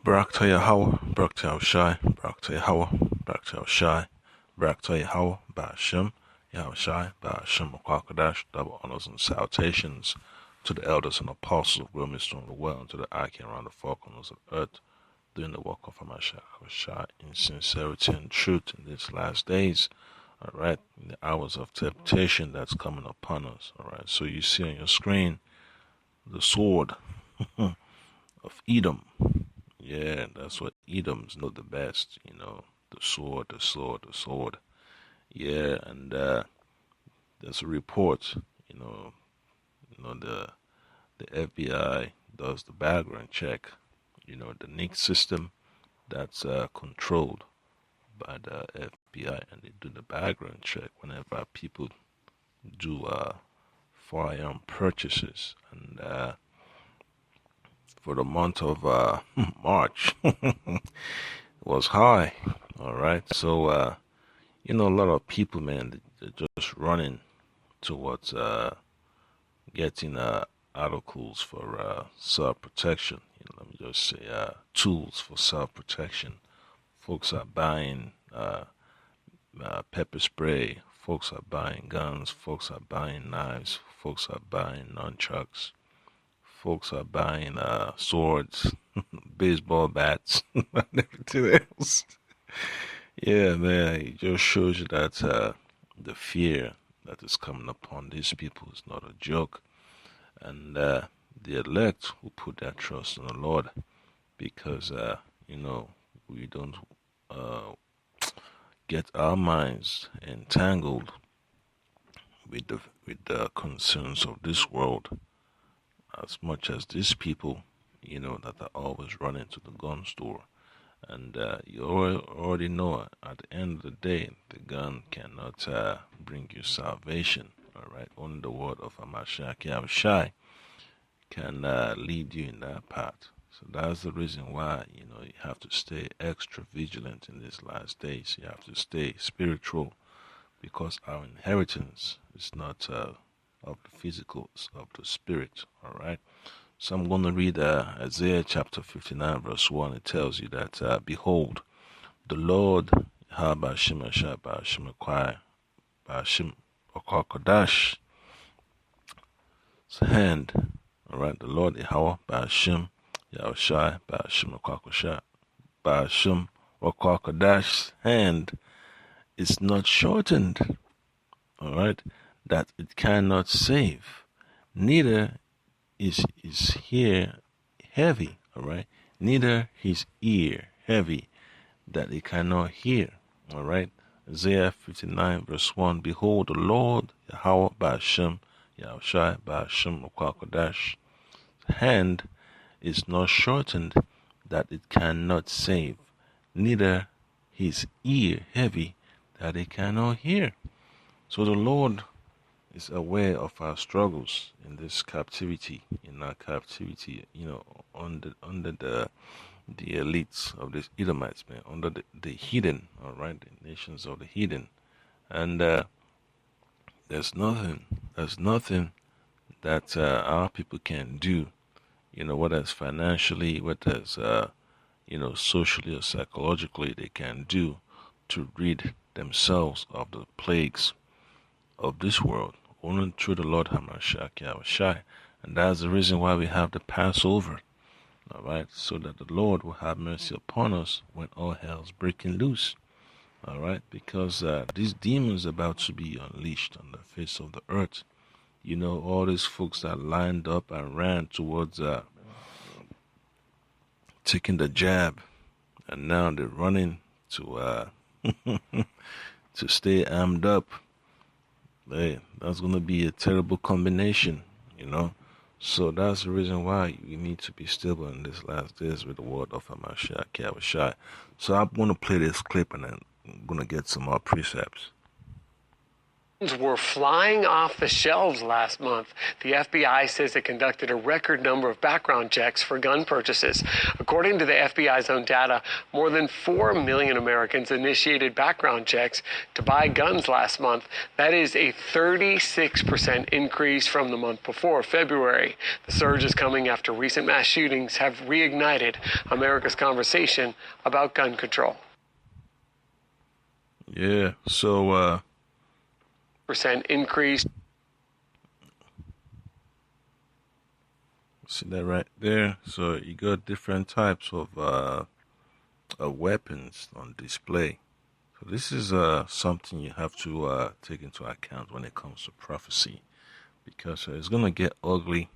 Barak to Yahweh, Barak to Yahushai, Barak to Yahweh, Barak to Yahushai, Barak to Yahweh, Ba'ashem, Yahushai, Ba'ashem, Kwakadash, double honors and salutations to the elders and apostles of Wilmington Stone of the world, and to the icon around the four corners of the earth, doing the work of Yahushai in sincerity and truth in these last days. All right, in the hours of temptation that's coming upon us. All right, so you see on your screen the sword of Edom. Yeah, that's what Edoms know the best, the sword, the sword, the sword. Yeah, and there's a report, the FBI does the background check, the NIC system that's controlled by the FBI, and they do the background check whenever people do firearm purchases. And for the month of March, it was high. All right, so a lot of people, man, they're just running towards getting articles for self-protection. Let me just say tools for self-protection. Folks are buying pepper spray. Folks are buying guns. Folks are buying knives. Folks are buying nunchucks. Folks are buying swords, baseball bats, and everything else. Yeah, man, it just shows you that the fear that is coming upon these people is not a joke. And the elect will put their trust in the Lord because, we don't get our minds entangled with the concerns of this world as much as these people, that are always running to the gun store. And you already know at the end of the day, the gun cannot bring you salvation. All right, only the word of Hamashiach Yahushai can lead you in that path. So that's the reason why you have to stay extra vigilant in these last days. You have to stay spiritual because our inheritance is not of the physical, it's of the spirit. All right. So I'm going to read Isaiah chapter 59, verse 1. It tells you that, behold, the Lord, Ba'ashim Ashai, Ba'ashim Akwai, Ba'ashim Okwakadash, hand, all right, the Lord, Yahweh, Ba'ashim, Yahushai, Ba'ashim Okwakosha, Ba'ashim Okwakadash, hand is not shortened, all right, that it cannot save, neither is here heavy, all right, neither his ear heavy that he cannot hear, all right. Isaiah 59 verse 1, behold, the Lord Yahweh Ba'ashem Yahushai Ba'ashem Okwakadash, hand is not shortened that it cannot save, neither his ear heavy that he cannot hear. So the Lord is aware of our struggles in this captivity, under the elites of these Edomites, man, under the heathen, all right, the nations of the heathen. And there's nothing that our people can do, whether it's financially, whether it's, socially or psychologically, they can do to rid themselves of the plagues of this world, only through the Lord Hamashiach Yahushai. And that's the reason why we have the Passover, all right, so that the Lord will have mercy upon us when all hell's breaking loose, all right, because these demons are about to be unleashed on the face of the earth. All these folks that lined up and ran towards taking the jab, and now they're running to to stay armed up. Hey, that's going to be a terrible combination, So that's the reason why we need to be stable in these last days with the word of Hamashiach Yahushai. So I'm going to play this clip and then I'm going to get some more precepts. were flying off the shelves last month. The FBI says it conducted a record number of background checks for gun purchases. According to the FBI's own data, more than 4 million Americans initiated background checks to buy guns last month. That is a 36% increase from the month before, February. The surge is coming after recent mass shootings have reignited America's conversation about gun control. Yeah, so Percent increase. see that right there? So you got different types of weapons on display. So this is something you have to take into account when it comes to prophecy, because it's gonna get ugly.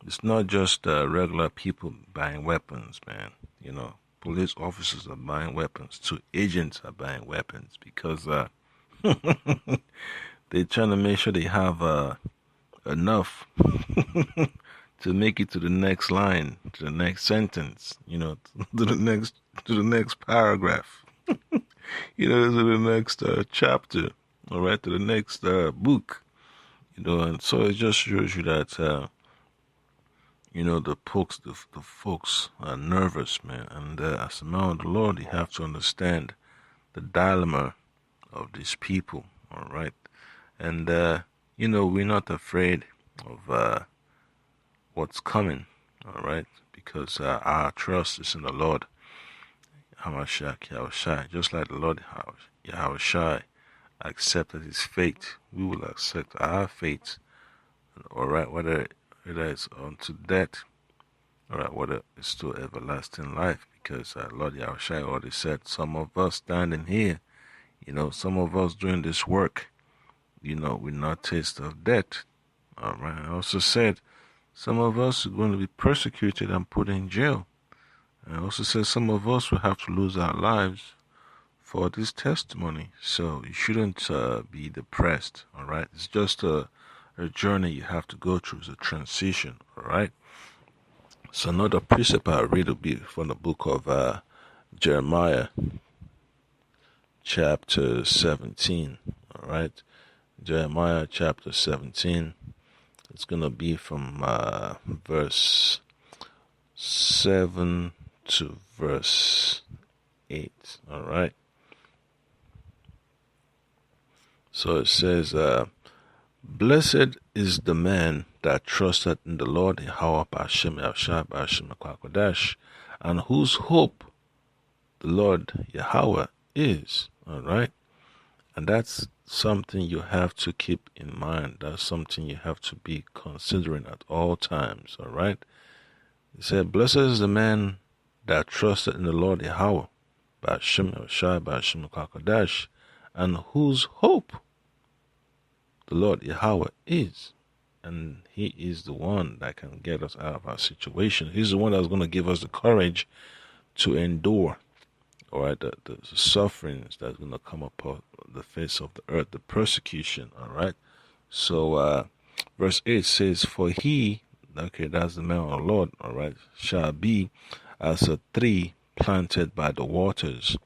It's not just regular people buying weapons, man. You know, police officers are buying weapons too. Agents are buying weapons because they're trying to make sure they have enough to make it to the next line, to the next sentence, you know, to the next paragraph, you know, to the next chapter, all right, to the next book, you know, and so it just shows you that you know, the folks are nervous, man, and as a man of the Lord, you have to understand the dilemma of these people, all right. And, you know, we're not afraid of what's coming, all right, because our trust is in the Lord, Hamashiach Yahushai. Just like the Lord Yahushai accepted his fate, we will accept our fate, all right, whether it is unto death, all right, whether it's to everlasting life, because Lord Yahushai already said, some of us standing here, you know, some of us doing this work, you know, will not taste of death. All right. I also said some of us are going to be persecuted and put in jail. I also said some of us will have to lose our lives for this testimony. So you shouldn't be depressed. All right. It's just a journey you have to go through. It's a transition. All right. So another precept I read will be from the book of Jeremiah, chapter 17. All right. Jeremiah chapter 17. It's going to be from verse 7 to verse 8. All right. So it says, blessed is the man that trusteth in the Lord Yahweh B'Hashem Yahushua B'Hashem HaKodesh, and whose hope the Lord Yahweh is. All right. And that's something you have to keep in mind. That's something you have to be considering at all times. All right. He said, blessed is the man that trusted in the Lord Yahweh, B'Hashem Yahushua B'Hashem HaKodesh, and whose hope the Lord Yahweh is. And he is the one that can get us out of our situation. He's the one that's going to give us the courage to endure, all right, the sufferings that's going to come upon the face of the earth, the persecution, all right. So verse 8 says, for he, okay, that's the man of the Lord, all right, shall be as a tree planted by the waters,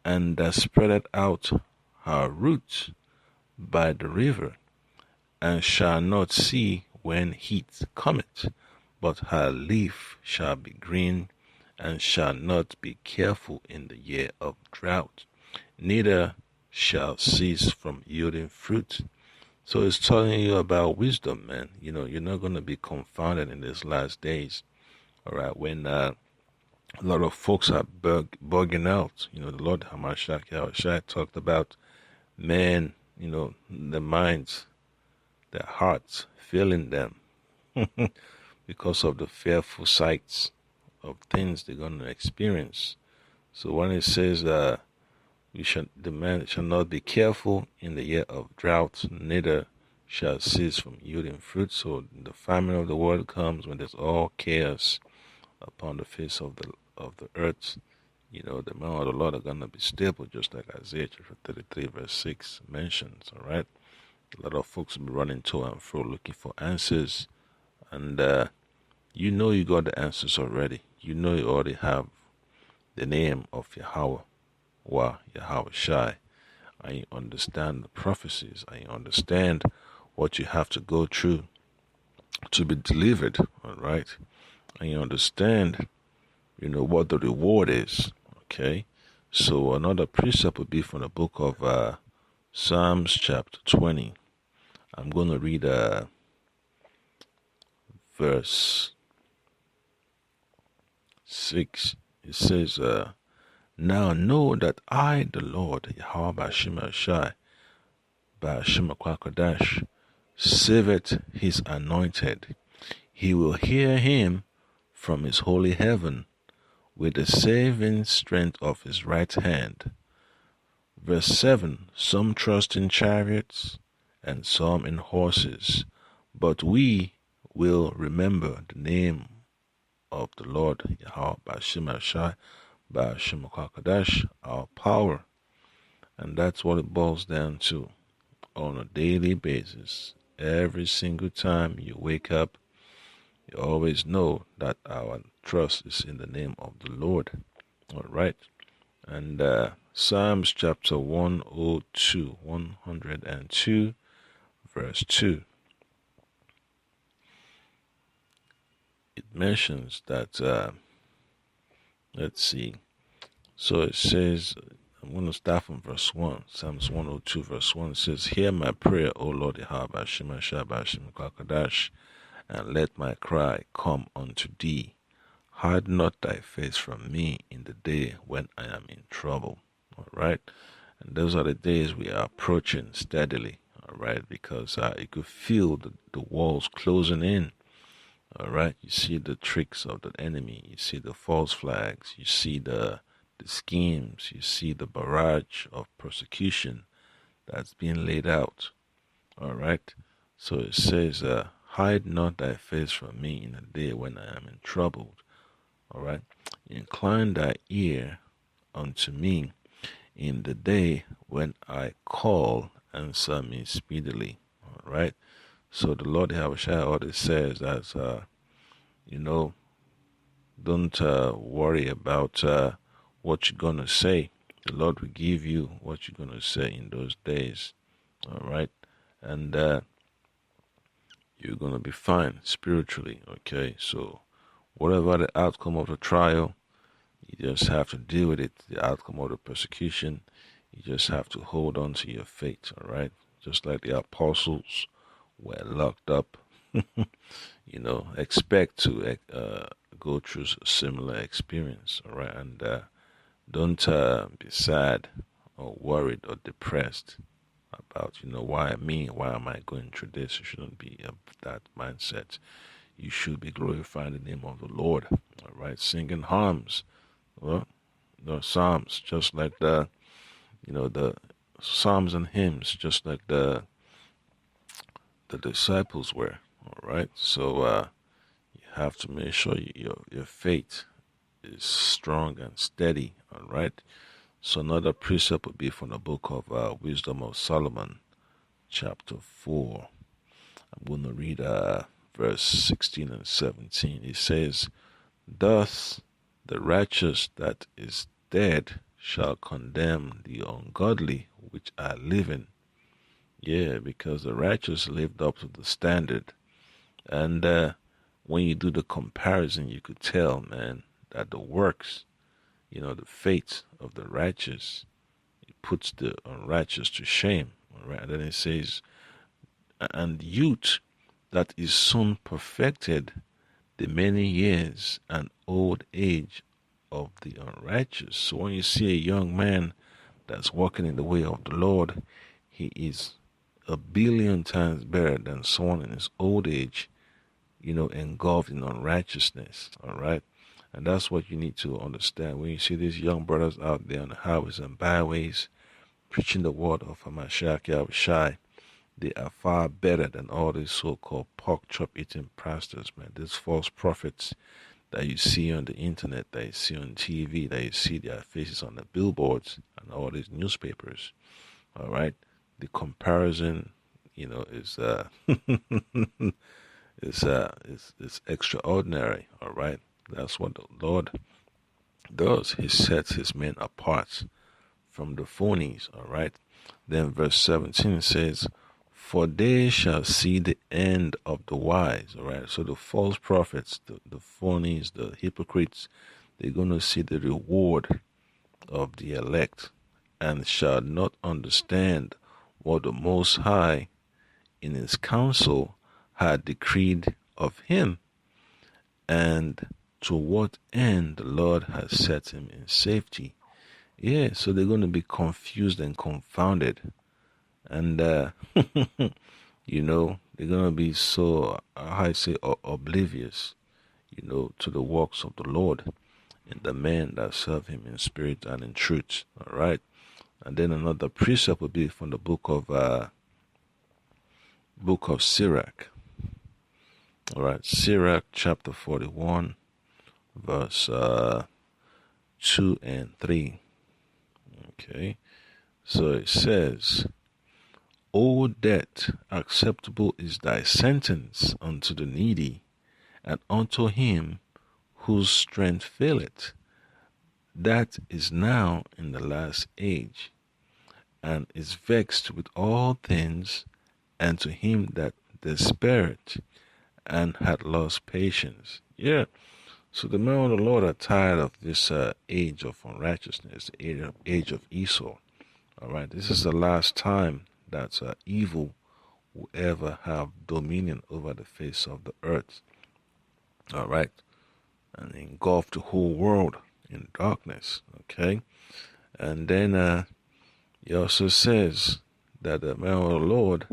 and that spreadeth out her roots by the river, and shall not see when heat cometh, but her leaf shall be green, and shall not be careful in the year of drought, neither shall cease from yielding fruit. So it's telling you about wisdom, man. You know, you're not going to be confounded in these last days, all right, when a lot of folks are bugging out. You know, the Lord Hamashiach Yahushua talked about men, you know, their minds, their hearts failing them because of the fearful sights of things they're going to experience. So when it says the man shall not be careful in the year of drought, neither shall cease from yielding fruit. So the famine of the world comes when there's all chaos upon the face of the earth. You know, the men of the Lord are going to be stable, just like Isaiah chapter 33 verse 6 mentions, all right? A lot of folks will be running to and fro looking for answers, and you know you got the answers already. You know you already have the name of Yahweh, Yahweh Shai, and you understand the prophecies, and you understand what you have to go through to be delivered, all right? And you understand, what the reward is, okay? So another precept would be from the book of Psalms chapter 20. I'm going to read verse 6. It says, now know that I, the Lord, Yahweh Bashim Shai, Bashim Kwakadash, saveth his anointed. He will hear him from his holy heaven with the saving strength of his right hand. Verse 7, some trust in chariots and some in horses, but we will remember the name of the Lord, Yahweh Bashim Shai, Bashim Kwakadash, our power. And that's what it boils down to on a daily basis. Every single time you wake up, you always know that our trust is in the name of the Lord. All right. And Psalms chapter 102, verse 2. It mentions that, let's see. So it says, I'm going to start from verse 1. Psalms 102, verse 1. It says, hear my prayer, O Lord, Yahweh, Shema Shabashim Kwakadash, and let my cry come unto thee. Hide not thy face from me in the day when I am in trouble. All right. And those are the days we are approaching steadily. All right. Because you could feel the walls closing in. All right. You see the tricks of the enemy. You see the false flags. You see the schemes. You see the barrage of persecution that's being laid out. All right. So it says, hide not thy face from me in the day when I am in trouble. All right. Incline thy ear unto me in the day when I call, answer me speedily. All right. So the Lord Yahushua always says that, don't worry about what you're going to say. The Lord will give you what you're going to say in those days. All right. And you're going to be fine spiritually. Okay. So whatever the outcome of the trial, you just have to deal with it. The outcome of the persecution, you just have to hold on to your faith, all right? Just like the apostles were locked up, expect to go through a similar experience, all right? And don't be sad or worried or depressed about, why me? Why am I going through this? You shouldn't be of that mindset. You should be glorifying the name of the Lord, all right? Singing hymns, well, the psalms, just like the psalms and hymns, just like the disciples were. All right, so you have to make sure your faith is strong and steady. All right. So another precept would be from the book of Wisdom of Solomon, chapter 4. I'm going to read verse 16 and 17. It says, thus the righteous that is dead shall condemn the ungodly which are living. Yeah, because the righteous lived up to the standard. And when you do the comparison, you could tell, man, that the works, the faith of the righteous, it puts the unrighteous to shame. All right? And then it says, and youth that is soon perfected, the many years and old age of the unrighteous. So when you see a young man that's walking in the way of the Lord, he is 1,000,000,000 times better than someone in his old age, engulfed in unrighteousness. All right. And that's what you need to understand. When you see these young brothers out there on the highways and byways preaching the word of Hamashiach Yahushai, they are far better than all these so-called pork chop eating pastors, man. These false prophets that you see on the internet, that you see on TV, that you see their faces on the billboards and all these newspapers. All right, the comparison, is is extraordinary. All right, that's what the Lord does. He sets his men apart from the phonies. All right. Then verse 17 says, for they shall see the end of the wise. All right. So the false prophets, the phonies, the hypocrites, they're going to see the reward of the elect and shall not understand what the Most High in his counsel had decreed of him, and to what end the Lord has set him in safety. Yeah, so they're going to be confused and confounded. And, you know, they're going to be so, how I say, oblivious, you know, to the works of the Lord and the men that serve him in spirit and in truth. All right. And then another precept would be from the book of Sirach. All right, Sirach chapter 41, verse 2 and 3. Okay, so it says, O debt, acceptable is thy sentence unto the needy, and unto him whose strength faileth. That is now in the last age, and is vexed with all things, and to him that despaireth, and had lost patience. Yeah. So the men of the Lord are tired of this age of unrighteousness, the age of Esau. All right. This is the last time that evil will ever have dominion over the face of the earth. All right. And engulf the whole world in darkness. Okay. And then he also says that the men of the Lord,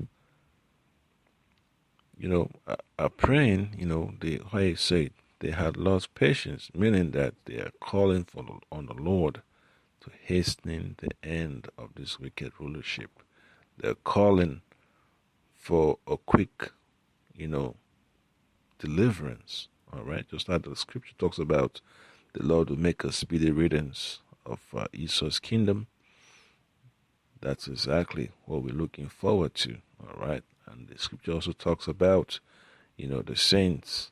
you know, are praying, you know, how you say, they had lost patience, meaning that they are calling on the Lord to hasten the end of this wicked rulership. They're calling for a quick, you know, deliverance. All right, just like the scripture talks about, the Lord will make a speedy riddance of Esau's kingdom. That's exactly what we're looking forward to. All right, and the scripture also talks about, you know, the saints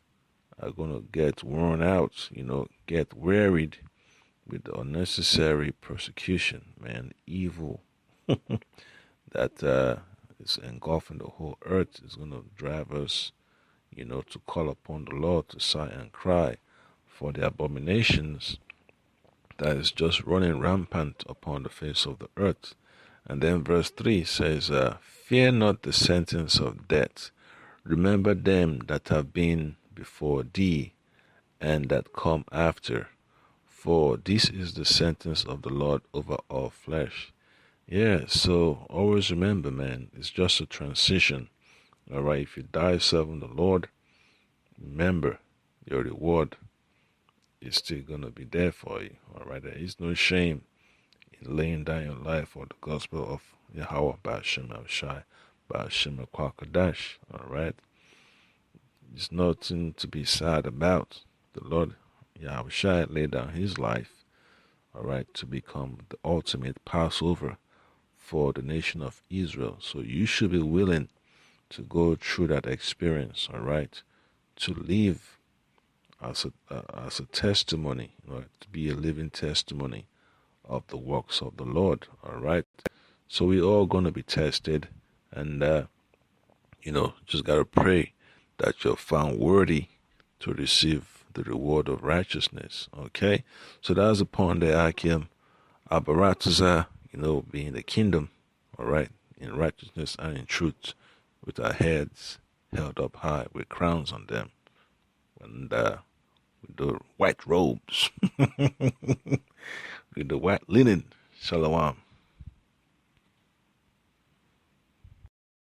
are going to get worn out, you know, get wearied with the unnecessary persecution, man, evil that is engulfing the whole earth is going to drive us, you know, to call upon the Lord, to sigh and cry for the abominations that is just running rampant upon the face of the earth. And then verse 3 says, fear not the sentence of death. Remember them that have been before thee, and that come after. For this is the sentence of the Lord over all flesh. Yeah, so always remember, man, it's just a transition. All right, if you die serving the Lord, remember your reward is still going to be there for you. All right, there is no shame in laying down your life for the gospel of Yahweh Ba'ashem Avshai, Ba'ashem Kwakadash. All right, it's nothing to be sad about. The Lord Yahweh laid down his life, all right, to become the ultimate Passover for the nation of Israel. So you should be willing to go through that experience, all right, to live as a testimony, right, to be a living testimony of the works of the Lord, all right. So we all going to be tested, and you know, just got to pray that you're found worthy to receive the reward of righteousness. Okay, so that's upon the Akim Abarataza, you know, being the kingdom, all right, in righteousness and in truth, with our heads held up high with crowns on them, and with the white robes, with the white linen. Shalom.